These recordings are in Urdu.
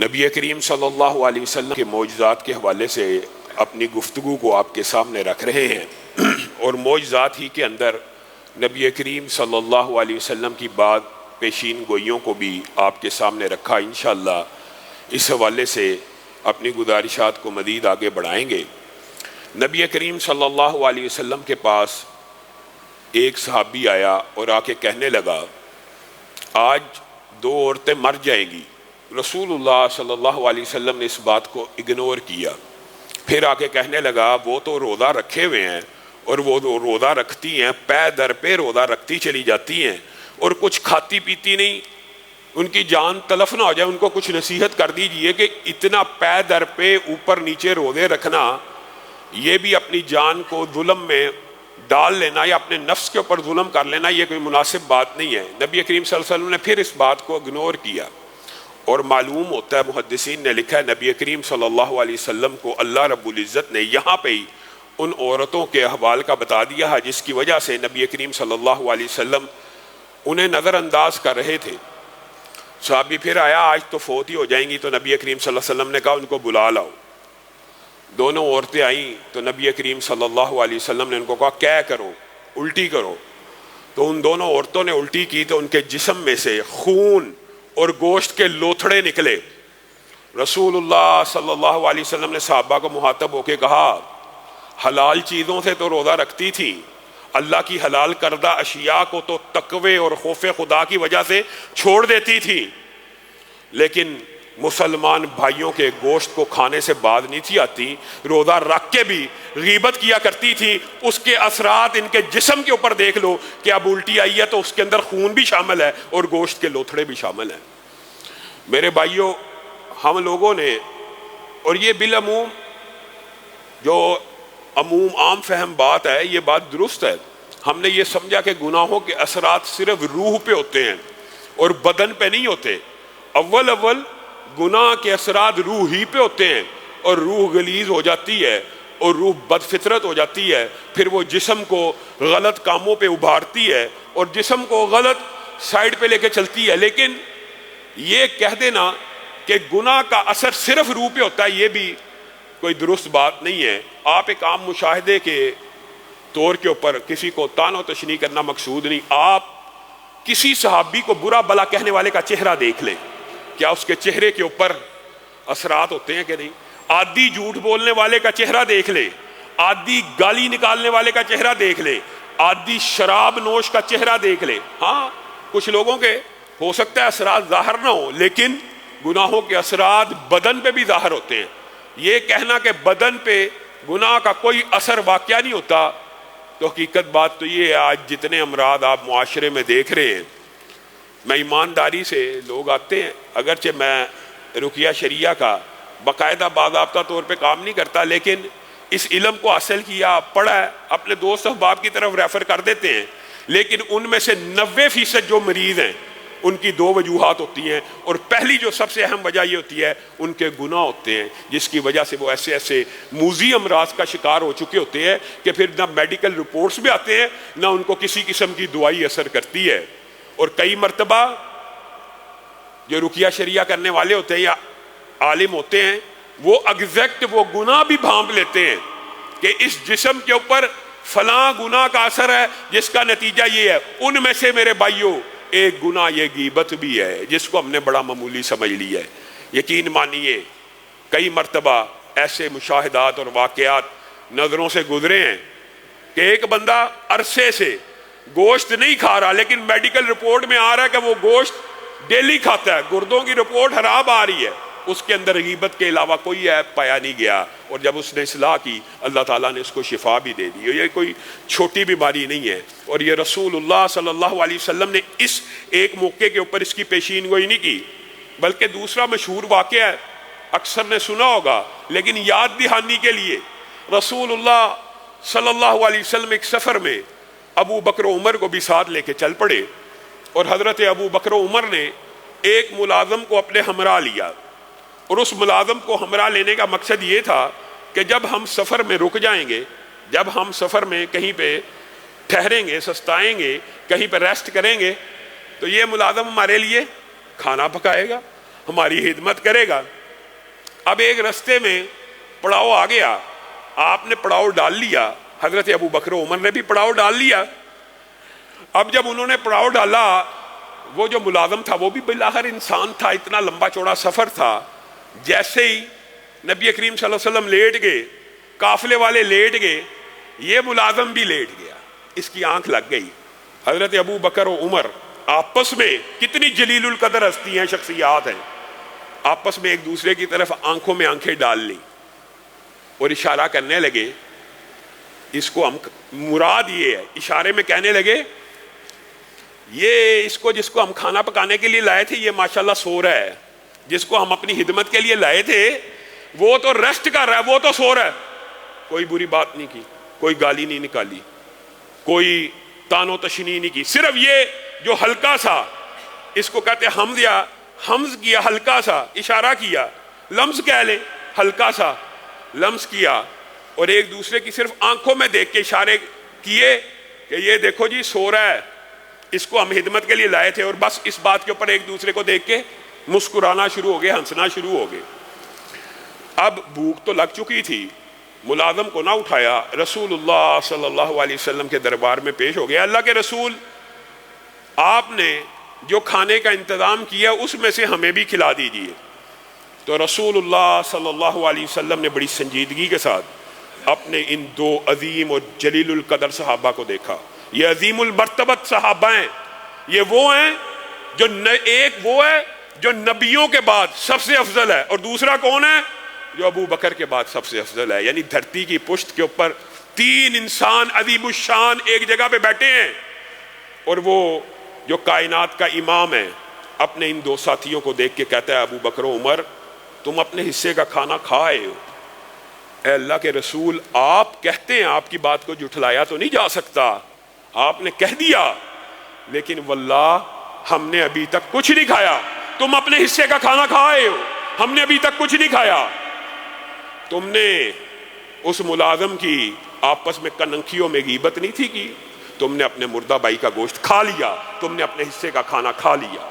نبی کریم صلی اللہ علیہ وسلم کے معجزات کے حوالے سے اپنی گفتگو کو آپ کے سامنے رکھ رہے ہیں اور معجزات ہی کے اندر نبی کریم صلی اللہ علیہ وسلم کی بعض پیشین گوئیوں کو بھی آپ کے سامنے رکھا۔ انشاءاللہ اس حوالے سے اپنی گزارشات کو مزید آگے بڑھائیں گے۔ نبی کریم صلی اللہ علیہ وسلم کے پاس ایک صحابی آیا اور آ کے کہنے لگا آج 2 عورتیں مر جائیں گی۔ رسول اللہ صلی اللہ علیہ وسلم نے اس بات کو اگنور کیا، پھر آ کے کہنے لگا وہ تو روزہ رکھے ہوئے ہیں اور وہ روزہ رکھتی ہیں، پے در پہ روزہ رکھتی چلی جاتی ہیں اور کچھ کھاتی پیتی نہیں، ان کی جان تلف نہ ہو جائے، ان کو کچھ نصیحت کر دیجئے کہ اتنا پے در پہ اوپر نیچے روزے رکھنا، یہ بھی اپنی جان کو ظلم میں ڈال لینا یا اپنے نفس کے اوپر ظلم کر لینا، یہ کوئی مناسب بات نہیں ہے۔ نبی کریم صلی اللہ علیہ وسلم نے پھر اس بات کو اگنور کیا، اور معلوم ہوتا ہے، محدثین نے لکھا ہے نبی کریم صلی اللہ علیہ وسلم کو اللہ رب العزت نے یہاں پہ ہی ان عورتوں کے احوال کا بتا دیا ہے جس کی وجہ سے نبی کریم صلی اللہ علیہ وسلم انہیں نظر انداز کر رہے تھے۔ صحابی پھر آیا آج تو فوت ہی ہو جائیں گی، تو نبی کریم صلی اللہ علیہ وسلم نے کہا ان کو بلا لاؤ۔ دونوں عورتیں آئیں تو نبی کریم صلی اللہ علیہ وسلم نے ان کو کہا کیا کرو، الٹی کرو۔ تو ان دونوں عورتوں نے الٹی کی تو ان کے جسم میں سے خون اور گوشت کے لوتھڑے نکلے۔ رسول اللہ صلی اللہ علیہ وسلم نے صحابہ کو مخاطب ہو کے کہا حلال چیزوں سے تو روزہ رکھتی تھی، اللہ کی حلال کردہ اشیاء کو تو تقوی اور خوف خدا کی وجہ سے چھوڑ دیتی تھی، لیکن مسلمان بھائیوں کے گوشت کو کھانے سے باز نہیں تھی آتی، روزہ رکھ کے بھی غیبت کیا کرتی تھی۔ اس کے اثرات ان کے جسم کے اوپر دیکھ لو کہ اب الٹی آئی ہے تو اس کے اندر خون بھی شامل ہے اور گوشت کے لوتھڑے بھی شامل ہیں۔ میرے بھائیوں، ہم لوگوں نے، اور یہ بالعموم جو عام فہم بات ہے، یہ بات درست ہے، ہم نے یہ سمجھا کہ گناہوں کے اثرات صرف روح پہ ہوتے ہیں اور بدن پہ نہیں ہوتے۔ اول گناہ کے اثرات روح ہی پہ ہوتے ہیں، اور روح غلیظ ہو جاتی ہے اور روح بد فطرت ہو جاتی ہے، پھر وہ جسم کو غلط کاموں پہ ابھارتی ہے اور جسم کو غلط سائیڈ پہ لے کے چلتی ہے۔ لیکن یہ کہہ دینا کہ گناہ کا اثر صرف روح پہ ہوتا ہے، یہ بھی کوئی درست بات نہیں ہے۔ آپ ایک عام مشاہدے کے طور کے اوپر کسی کو طعن و تشنیع کرنا مقصود نہیں، آپ کسی صحابی کو برا بلا کہنے والے کا چہرہ دیکھ لیں، کیا اس کے چہرے کے اوپر اثرات ہوتے ہیں کہ نہیں؟ عادی جھوٹ بولنے والے کا چہرہ دیکھ لے، عادی گالی نکالنے والے کا چہرہ دیکھ لے، عادی شراب نوش کا چہرہ دیکھ لے۔ ہاں، کچھ لوگوں کے ہو سکتا ہے اثرات ظاہر نہ ہو، لیکن گناہوں کے اثرات بدن پہ بھی ظاہر ہوتے ہیں۔ یہ کہنا کہ بدن پہ گناہ کا کوئی اثر واقعہ نہیں ہوتا، تو حقیقت بات تو یہ ہے آج جتنے امراض آپ معاشرے میں دیکھ رہے ہیں، میں ایمانداری سے لوگ آتے ہیں، اگرچہ میں رقیہ شریعہ کا باقاعدہ باضابطہ طور پہ کام نہیں کرتا، لیکن اس علم کو حاصل کیا، پڑھا ہے، اپنے دوست احباب کی طرف ریفر کر دیتے ہیں، لیکن ان میں سے 90% جو مریض ہیں ان کی 2 وجوہات ہوتی ہیں، اور پہلی جو سب سے اہم وجہ یہ ہوتی ہے ان کے گناہ ہوتے ہیں، جس کی وجہ سے وہ ایسے موذی امراض کا شکار ہو چکے ہوتے ہیں کہ پھر نہ میڈیکل رپورٹس بھی آتے ہیں نہ ان کو کسی قسم کی دوائی اثر کرتی ہے۔ اور کئی مرتبہ جو رقیہ شریعہ کرنے والے ہوتے ہیں یا عالم ہوتے ہیں، وہ ایگزیکٹ وہ گناہ بھی بھانپ لیتے ہیں کہ اس جسم کے اوپر فلاں گناہ کا اثر ہے جس کا نتیجہ یہ ہے۔ ان میں سے میرے بھائیوں ایک گناہ یہ غیبت بھی ہے، جس کو ہم نے بڑا معمولی سمجھ لیا ہے۔ یقین مانیے کئی مرتبہ ایسے مشاہدات اور واقعات نظروں سے گزرے ہیں کہ ایک بندہ عرصے سے گوشت نہیں کھا رہا، لیکن میڈیکل رپورٹ میں آ رہا ہے کہ وہ گوشت ڈیلی کھاتا ہے، گردوں کی رپورٹ خراب آ رہی ہے، اس کے اندر غیبت کے علاوہ کوئی عیب پایا نہیں گیا، اور جب اس نے اصلاح کی اللہ تعالیٰ نے اس کو شفا بھی دے دی۔ یہ کوئی چھوٹی بیماری نہیں ہے، اور یہ رسول اللہ صلی اللہ علیہ وسلم نے اس ایک موقع کے اوپر اس کی پیشین گوئی نہیں کی، بلکہ دوسرا مشہور واقعہ ہے، اکثر نے سنا ہوگا لیکن یاد دہانی کے لیے، رسول اللہ صلی اللہ علیہ وسلم ایک سفر میں ابو بکر و عمر کو بھی ساتھ لے کے چل پڑے، اور حضرت ابو بکر و عمر نے ایک ملازم کو اپنے ہمراہ لیا، اور اس ملازم کو ہمراہ لینے کا مقصد یہ تھا کہ جب ہم سفر میں رک جائیں گے، جب ہم سفر میں کہیں پہ ٹھہریں گے، سستائیں گے، کہیں پہ ریسٹ کریں گے، تو یہ ملازم ہمارے لیے کھانا پکائے گا، ہماری خدمت کرے گا۔ اب ایک رستے میں پڑاؤ آ گیا، آپ نے پڑاؤ ڈال لیا، حضرت ابو بکر و عمر نے بھی پڑاؤ ڈال لیا۔ اب جب انہوں نے پڑاؤ ڈالا، وہ جو ملازم تھا وہ بھی بالآخر انسان تھا، اتنا لمبا چوڑا سفر تھا، جیسے ہی نبی کریم صلی اللہ علیہ وسلم لیٹ گئے، قافلے والے لیٹ گئے، یہ ملازم بھی لیٹ گیا، اس کی آنکھ لگ گئی۔ حضرت ابو بکر و عمر آپس میں، کتنی جلیل القدر ہستی ہیں، شخصیات ہیں، آپس میں ایک دوسرے کی طرف آنکھوں میں آنکھیں ڈال لی اور اشارہ کرنے لگے۔ اس کو ہم مراد یہ ہے، اشارے میں کہنے لگے یہ جس کو ہم کھانا پکانے کے لیے لائے تھے یہ ماشاءاللہ سو رہا ہے، جس کو ہم اپنی خدمت کے لیے لائے تھے وہ تو ریسٹ کر رہا ہے، وہ تو سو رہا ہے۔ کوئی بری بات نہیں کی، کوئی گالی نہیں نکالی، کوئی تان و تشنیع نہیں کی، صرف یہ جو ہلکا سا، اس کو کہتے ہیں حمز، یا حمز کیا، ہلکا سا اشارہ کیا، لمس کہہ لیں، ہلکا سا لمس کیا، اور ایک دوسرے کی صرف آنکھوں میں دیکھ کے اشارے کیے کہ یہ دیکھو جی سو رہا ہے، اس کو ہم خدمت کے لیے لائے تھے، اور بس اس بات کے اوپر ایک دوسرے کو دیکھ کے مسکرانا شروع ہو گئے، ہنسنا شروع ہو گئے۔ اب بھوک تو لگ چکی تھی، ملازم کو نہ اٹھایا، رسول اللہ صلی اللہ علیہ وسلم کے دربار میں پیش ہو گیا، اللہ کے رسول آپ نے جو کھانے کا انتظام کیا اس میں سے ہمیں بھی کھلا دیجیے۔ تو رسول اللہ صلی اللہ علیہ وسلم نے بڑی سنجیدگی کے ساتھ اپنے ان دو عظیم اور جلیل القدر صحابہ کو دیکھا۔ یہ عظیم المرتبت صحابہ ہیں، یہ وہ ہیں جو ایک وہ ہے جو نبیوں کے بعد سب سے افضل ہے، اور دوسرا کون ہے جو ابو بکر کے بعد سب سے افضل ہے۔ یعنی دھرتی کی پشت کے اوپر تین انسان عظیم الشان ایک جگہ پہ بیٹھے ہیں، اور وہ جو کائنات کا امام ہے اپنے ان دو ساتھیوں کو دیکھ کے کہتا ہے ابو بکر و عمر تم اپنے حصے کا کھانا کھا آئے ہو۔ اے اللہ کے رسول، آپ کہتے ہیں آپ کی بات کو جھٹلایا تو نہیں جا سکتا، آپ نے کہہ دیا، لیکن واللہ ہم نے ابھی تک کچھ نہیں کھایا، تم اپنے حصے کا کھانا کھا آئے ہو، ہم نے ابھی تک کچھ نہیں کھایا۔ تم نے اس ملازم کی آپس میں کننکھیوں میں غیبت نہیں تھی کی، تم نے اپنے مردہ بھائی کا گوشت کھا لیا، تم نے اپنے حصے کا کھانا کھا لیا۔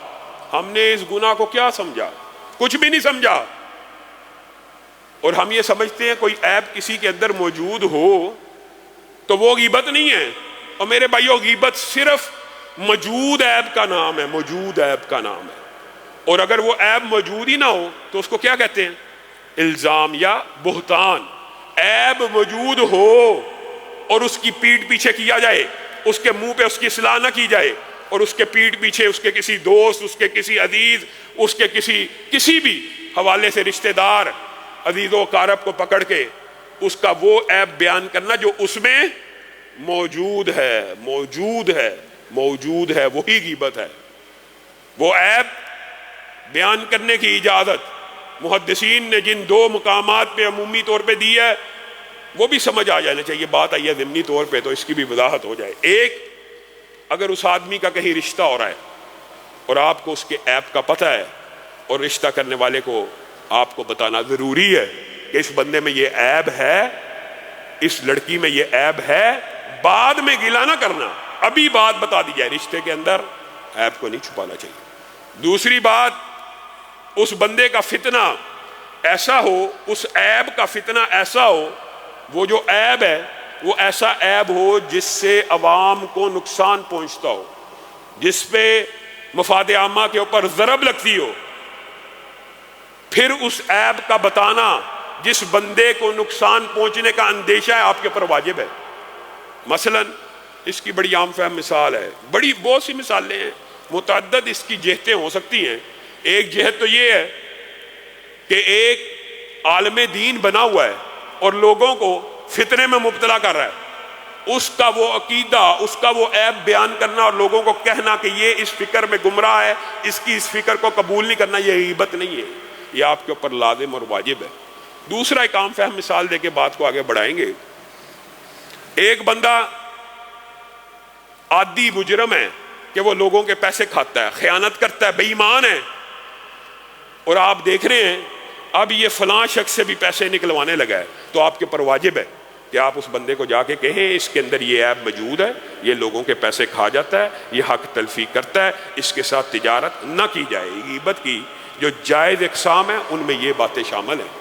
ہم نے اس گناہ کو کیا سمجھا؟ کچھ بھی نہیں سمجھا، اور ہم یہ سمجھتے ہیں کوئی عیب کسی کے اندر موجود ہو تو وہ غیبت نہیں ہے۔ اور میرے بھائیو، غیبت صرف موجود عیب کا نام ہے، موجود عیب کا نام ہے، اور اگر وہ عیب موجود ہی نہ ہو تو اس کو کیا کہتے ہیں؟ الزام یا بہتان۔ عیب موجود ہو اور اس کی پیٹھ پیچھے کیا جائے، اس کے منہ پہ اس کی اصلاح نہ کی جائے، اور اس کے پیٹھ پیچھے اس کے کسی دوست، اس کے کسی عزیز، اس کے کسی بھی حوالے سے رشتہ دار عزیز و اقارب کو پکڑ کے اس کا وہ عیب بیان کرنا جو اس میں موجود ہے، موجود ہے، وہی غیبت ہے۔ وہ عیب بیان کرنے کی اجازت محدثین نے جن دو مقامات پہ عمومی طور پہ دی ہے وہ بھی سمجھ آ جانا چاہیے، بات آئی ہے ضمنی طور پہ تو اس کی بھی وضاحت ہو جائے۔ ایک، اگر اس آدمی کا کہیں رشتہ ہو رہا ہے اور آپ کو اس کے عیب کا پتہ ہے، اور رشتہ کرنے والے کو آپ کو بتانا ضروری ہے کہ اس بندے میں یہ عیب ہے، اس لڑکی میں یہ عیب ہے، بعد میں گلہ نہ کرنا، ابھی بات بتا دی جائے، رشتے کے اندر عیب کو نہیں چھپانا چاہیے۔ دوسری بات، اس بندے کا فتنہ ایسا ہو، اس عیب کا فتنہ ایسا ہو، وہ جو عیب ہے وہ ایسا عیب ہو جس سے عوام کو نقصان پہنچتا ہو، جس پہ مفاد عامہ کے اوپر ضرب لگتی ہو، پھر اس عیب کا بتانا جس بندے کو نقصان پہنچنے کا اندیشہ ہے آپ کے اوپر واجب ہے۔ مثلا اس کی بڑی عام فہم مثال ہے، بہت سی مثالیں ہیں، متعدد اس کی جہتیں ہو سکتی ہیں۔ ایک جہت تو یہ ہے کہ ایک عالم دین بنا ہوا ہے اور لوگوں کو فتنے میں مبتلا کر رہا ہے، اس کا وہ عقیدہ، اس کا وہ عیب بیان کرنا اور لوگوں کو کہنا کہ یہ اس فکر میں گمراہ ہے، اس کی اس فکر کو قبول نہیں کرنا، یہ غیبت نہیں ہے، یہ آپ کے اوپر لازم اور واجب ہے۔ دوسرا ایک عام فہم مثال دے کے بات کو آگے بڑھائیں گے۔ ایک بندہ عادی مجرم ہے کہ وہ لوگوں کے پیسے کھاتا ہے، خیانت کرتا ہے، بے ایمان ہے، اور آپ دیکھ رہے ہیں اب یہ فلاں شخص سے بھی پیسے نکلوانے لگا ہے، تو آپ کے اوپر واجب ہے کہ آپ اس بندے کو جا کے کہیں اس کے اندر یہ عیب موجود ہے، یہ لوگوں کے پیسے کھا جاتا ہے، یہ حق تلفی کرتا ہے، اس کے ساتھ تجارت نہ کی جائے۔ غیبت کی جو جائز اقسام ہیں ان میں یہ باتیں شامل ہیں۔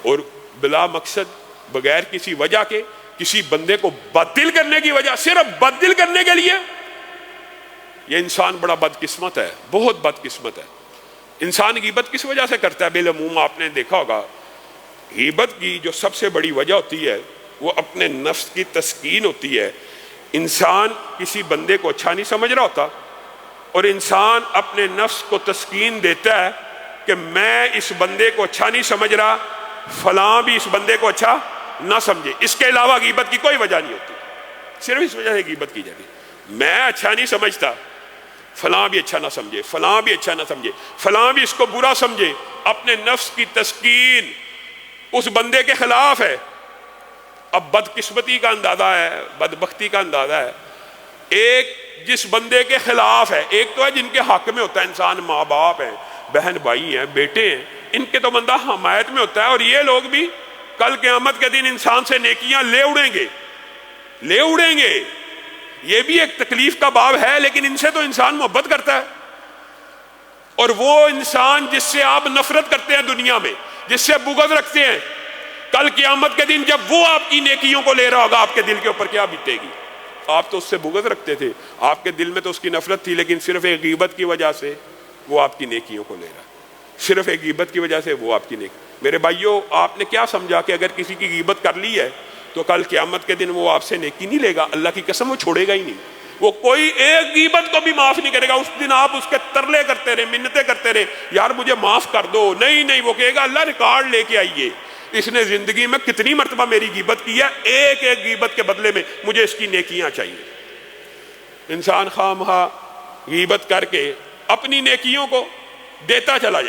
اور بلا مقصد بغیر کسی وجہ کے کسی بندے کو بددل کرنے کی وجہ، صرف بددل کرنے کے لیے، یہ انسان بڑا بدقسمت ہے، بہت بدقسمت ہے۔ انسان غیبت کس وجہ سے کرتا ہے؟ بالعموم آپ نے دیکھا ہوگا غیبت کی جو سب سے بڑی وجہ ہوتی ہے وہ اپنے نفس کی تسکین ہوتی ہے۔ انسان کسی بندے کو اچھا نہیں سمجھ رہا ہوتا اور انسان اپنے نفس کو تسکین دیتا ہے کہ میں اس بندے کو اچھا نہیں سمجھ رہا، فلاں بھی اس بندے کو اچھا نہ سمجھے۔ اس کے علاوہ غیبت کی کوئی وجہ نہیں ہوتی، صرف اس وجہ سے غیبت کی جاتی ہے، میں اچھا نہیں سمجھتا، فلاں بھی اچھا نہ سمجھے، فلاں بھی اچھا نہ سمجھے، فلاں بھی اس کو برا سمجھے۔ اپنے نفس کی تسکین اس بندے کے خلاف ہے۔ اب بدقسمتی کا اندازہ ہے، بدبختی کا اندازہ ہے، ایک جس بندے کے خلاف ہے، ایک تو ہے جن کے حق میں ہوتا ہے انسان، ماں باپ ہیں، بہن بھائی ہیں، بیٹے ہیں، ان کے تو بندہ حمایت میں ہوتا ہے، اور یہ لوگ بھی کل قیامت کے دن انسان سے نیکیاں لے اڑیں گے۔ یہ بھی ایک تکلیف کا باب ہے، لیکن ان سے تو انسان محبت کرتا ہے۔ اور وہ انسان جس سے آپ نفرت کرتے ہیں دنیا میں، جس سے بغض رکھتے ہیں، کل قیامت کے دن جب وہ آپ کی نیکیوں کو لے رہا ہوگا، آپ کے دل کے اوپر کیا بیتے گی؟ آپ تو اس سے بغض رکھتے تھے، آپ کے دل میں تو اس کی نفرت تھی، لیکن صرف ایک غیبت کی وجہ سے وہ آپ کی نیکیوں کو لے رہا ہے، صرف ایک غیبت کی وجہ سے وہ آپ کی نیکی۔ میرے بھائیوں، آپ نے کیا سمجھا کہ اگر کسی کی غیبت کر لی ہے تو کل قیامت کے دن وہ آپ سے نیکی نہیں لے گا؟ اللہ کی قسم وہ چھوڑے گا ہی نہیں، وہ کوئی ایک غیبت کو بھی معاف نہیں کرے گا۔ اس دن آپ اس کے ترلے کرتے رہے، منتیں کرتے رہے، یار مجھے معاف کر دو، نہیں، وہ کہے گا اللہ ریکارڈ لے کے آئیے، اس نے زندگی میں کتنی مرتبہ میری غیبت کی ہے، ایک ایک غیبت کے بدلے میں مجھے اس کی نیکیاں چاہیے۔ انسان خواہ مخواہ غیبت کر کے اپنی نیکیوں کو دیتا چلا جائے۔